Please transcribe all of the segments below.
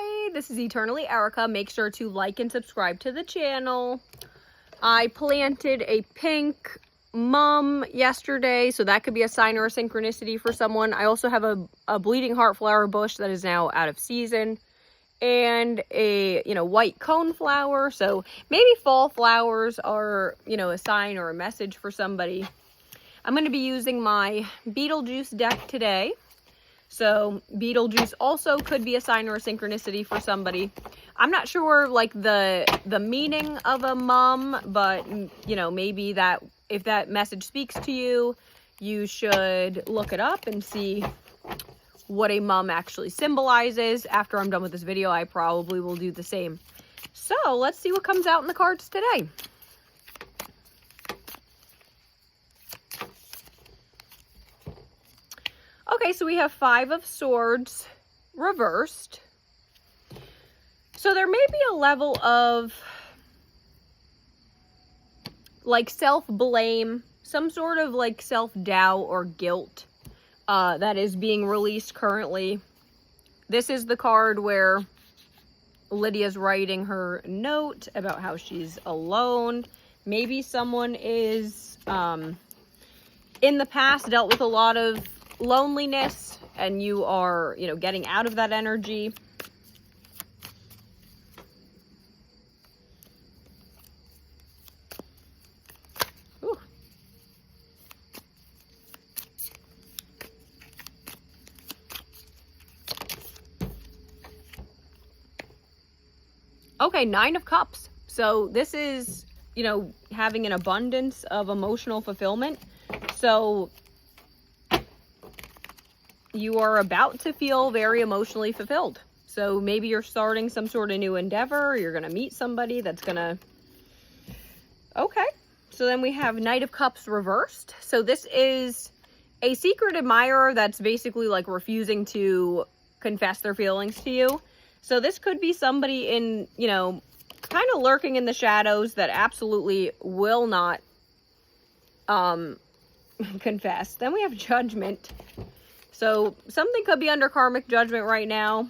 Hi, this is Eternally Erica. Make sure to like and subscribe to the channel. I planted a pink mum yesterday, so that could be a sign or a synchronicity for someone. I also have a bleeding heart flower bush that is now out of season, and a white cone flower. So maybe fall flowers are a sign or a message for somebody. I'm going to be using my Beetlejuice deck today. So Beetlejuice also could be a sign or a synchronicity for somebody. I'm not sure like the meaning of a mum, but maybe that if that message speaks to you, you should look it up and see what a mum actually symbolizes. After I'm done with this video, I probably will do the same. So let's see what comes out in the cards today. Okay, so we have 5 of Swords reversed. So there may be a level of like self-blame, some sort of like self-doubt or guilt that is being released currently. This is the card where Lydia's writing her note about how she's alone. Maybe someone is in the past dealt with a lot of loneliness, and you are, getting out of that energy. Ooh. Okay, 9 of Cups. So this is, having an abundance of emotional fulfillment. So you are about to feel very emotionally fulfilled. So maybe you're starting some sort of new endeavor. You're going to meet somebody that's going to... Okay. So then we have Knight of Cups reversed. So this is a secret admirer that's basically like refusing to confess their feelings to you. So this could be somebody in, kind of lurking in the shadows that absolutely will not confess. Then we have Judgment. So something could be under karmic judgment right now.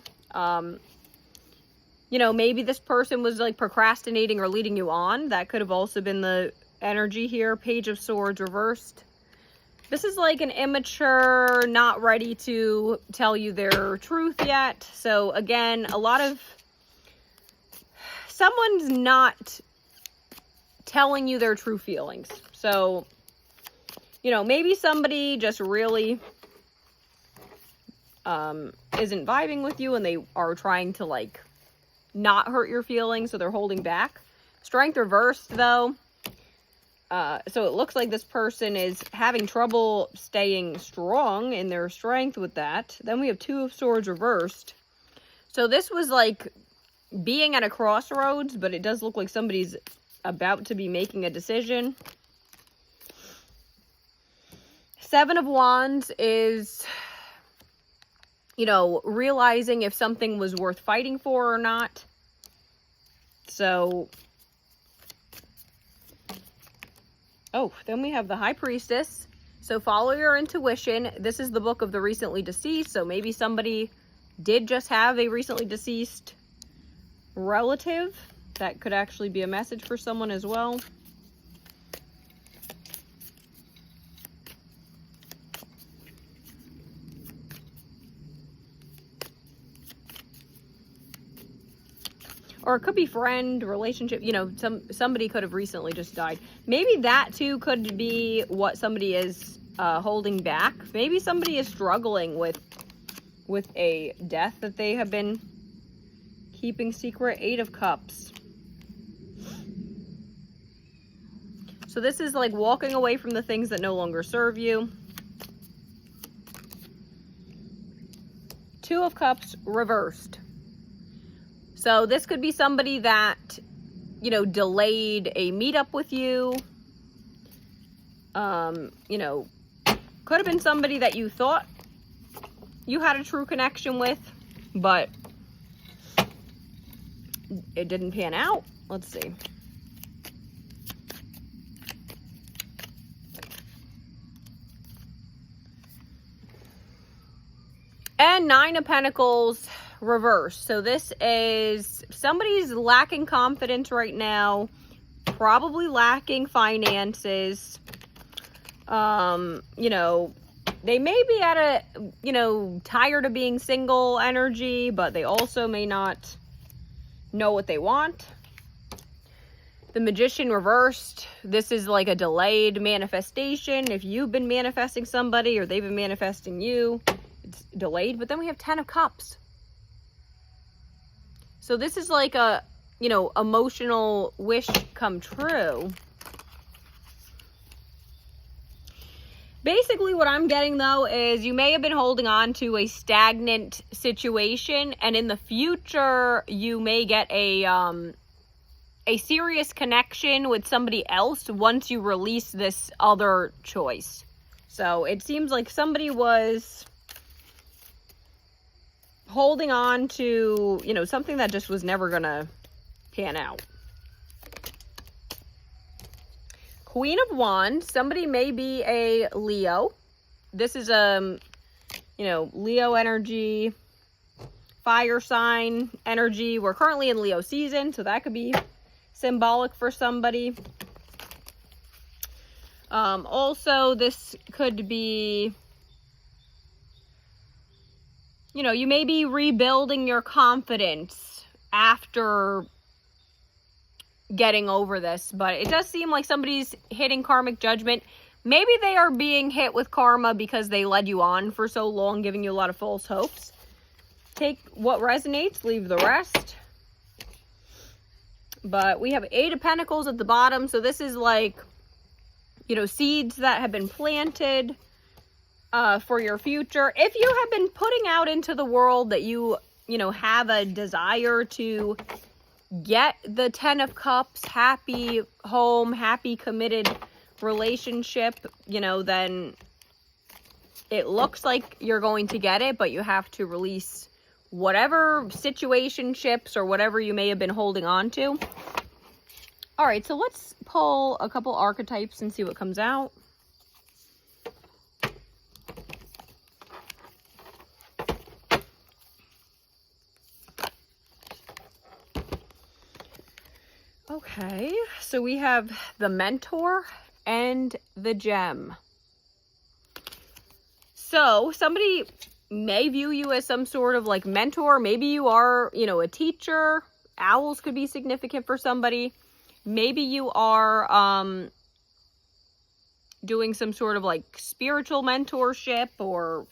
Maybe this person was like procrastinating or leading you on. That could have also been the energy here. Page of Swords reversed. This is like an immature, not ready to tell you their truth yet. So again, someone's not telling you their true feelings. So, maybe somebody just really isn't vibing with you, and they are trying to like not hurt your feelings, so they're holding back. Strength reversed though. So it looks like this person is having trouble staying strong in their strength with that. Then we have 2 of Swords reversed. So this was like being at a crossroads, but it does look like somebody's about to be making a decision. 7 of Wands is realizing if something was worth fighting for or not. So, then we have the High Priestess. So follow your intuition. This is the book of the recently deceased. So maybe somebody did just have a recently deceased relative. That could actually be a message for someone as well. Or it could be friend, relationship, somebody could have recently just died. Maybe that too could be what somebody is holding back. Maybe somebody is struggling with a death that they have been keeping secret. 8 of Cups. So this is like walking away from the things that no longer serve you. 2 of Cups reversed. So this could be somebody that, delayed a meetup with you. Could have been somebody that you thought you had a true connection with, but it didn't pan out. Let's see. And 9 of Pentacles reversed. So this is somebody's lacking confidence right now, probably lacking finances. You know, they may be at a, you know, tired of being single energy, but they also may not know what they want. The Magician reversed. This is like a delayed manifestation. If you've been manifesting somebody or they've been manifesting you, it's delayed. But then we have 10 of Cups. So this is like a, you know, emotional wish come true. Basically what I'm getting though is you may have been holding on to a stagnant situation, and in the future you may get a serious connection with somebody else once you release this other choice. So it seems like somebody was holding on to, you know, something that just was never gonna pan out. Queen of Wands, somebody may be a Leo. This is you know, Leo energy, fire sign energy. We're currently in Leo season, so that could be symbolic for somebody. Also, this could be, you know, you may be rebuilding your confidence after getting over this, but it does seem like somebody's hitting karmic judgment. Maybe they are being hit with karma because they led you on for so long, giving you a lot of false hopes. Take what resonates, leave the rest. But we have 8 of Pentacles at the bottom, so this is like, you know, seeds that have been planted for your future. If you have been putting out into the world that you know, have a desire to get the 10 of Cups, happy home, happy committed relationship, you know, then it looks like you're going to get it, but you have to release whatever situationships or whatever you may have been holding on to. All right, so let's pull a couple archetypes and see what comes out. Okay, so we have the Mentor and the Gem. So somebody may view you as some sort of like mentor. Maybe you are, you know, a teacher. Owls could be significant for somebody. Maybe you are doing some sort of like spiritual mentorship, or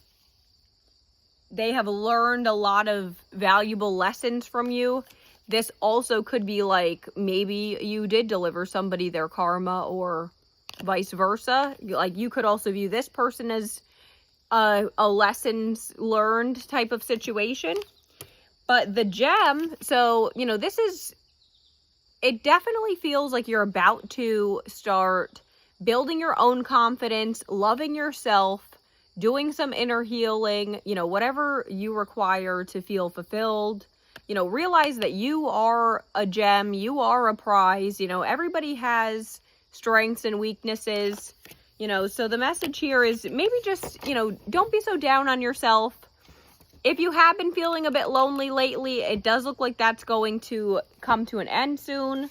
they have learned a lot of valuable lessons from you. This also could be like, maybe you did deliver somebody their karma, or vice versa. Like, you could also view this person as a lessons learned type of situation. But the Gem, so, you know, this is, it definitely feels like you're about to start building your own confidence, loving yourself, doing some inner healing, you know, whatever you require to feel fulfilled. You know, realize that you are a gem, you are a prize. You know, everybody has strengths and weaknesses, you know, so the message here is maybe just, you know, don't be so down on yourself. If you have been feeling a bit lonely lately, it does look like that's going to come to an end soon.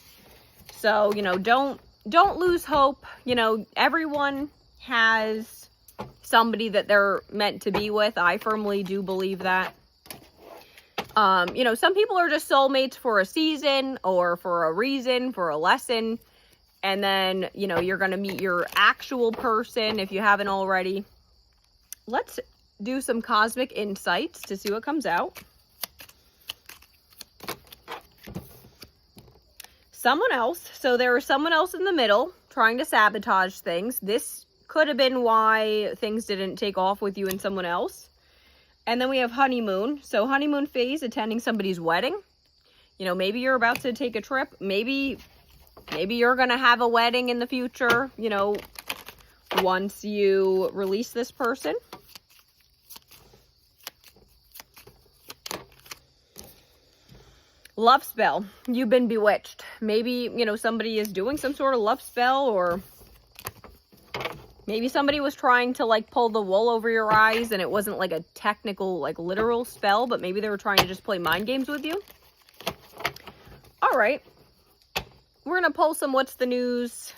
So, you know, don't lose hope. You know, everyone has somebody that they're meant to be with. I firmly do believe that. You know, some people are just soulmates for a season or for a reason, for a lesson. And then, you know, you're going to meet your actual person if you haven't already. Let's do some cosmic insights to see what comes out. Someone else. So there was someone else in the middle trying to sabotage things. This could have been why things didn't take off with you and someone else. And then we have honeymoon. So honeymoon phase, attending somebody's wedding. You know, maybe you're about to take a trip. Maybe you're going to have a wedding in the future, you know, once you release this person. Love spell. You've been bewitched. Maybe, you know, somebody is doing some sort of love spell, or Maybe somebody was trying to like pull the wool over your eyes and it wasn't like a technical, like literal spell, but maybe they were trying to just play mind games with you. All right. We're going to pull some What's the News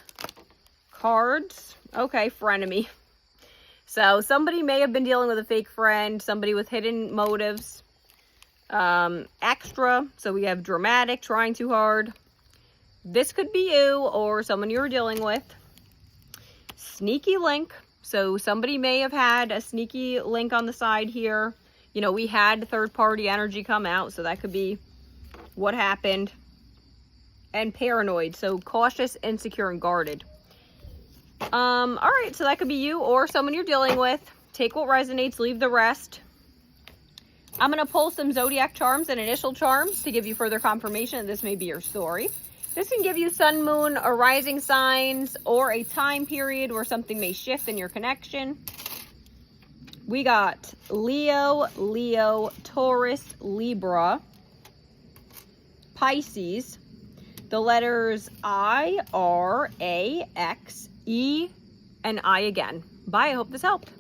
cards. Okay, frenemy. So somebody may have been dealing with a fake friend, somebody with hidden motives. Extra, so we have dramatic, trying too hard. This could be you or someone you're dealing with. Sneaky link, so somebody may have had a sneaky link on the side here. You know, we had third-party energy come out, so that could be what happened. And paranoid, so cautious, insecure, and guarded. All right, so that could be you or someone you're dealing with. Take what resonates, leave the rest. I'm going to pull some zodiac charms and initial charms to give you further confirmation that this may be your story. This can give you sun, moon, or rising signs, or a time period where something may shift in your connection. We got Leo, Taurus, Libra, Pisces, the letters I, R, A, X, E, and I again. Bye, I hope this helped.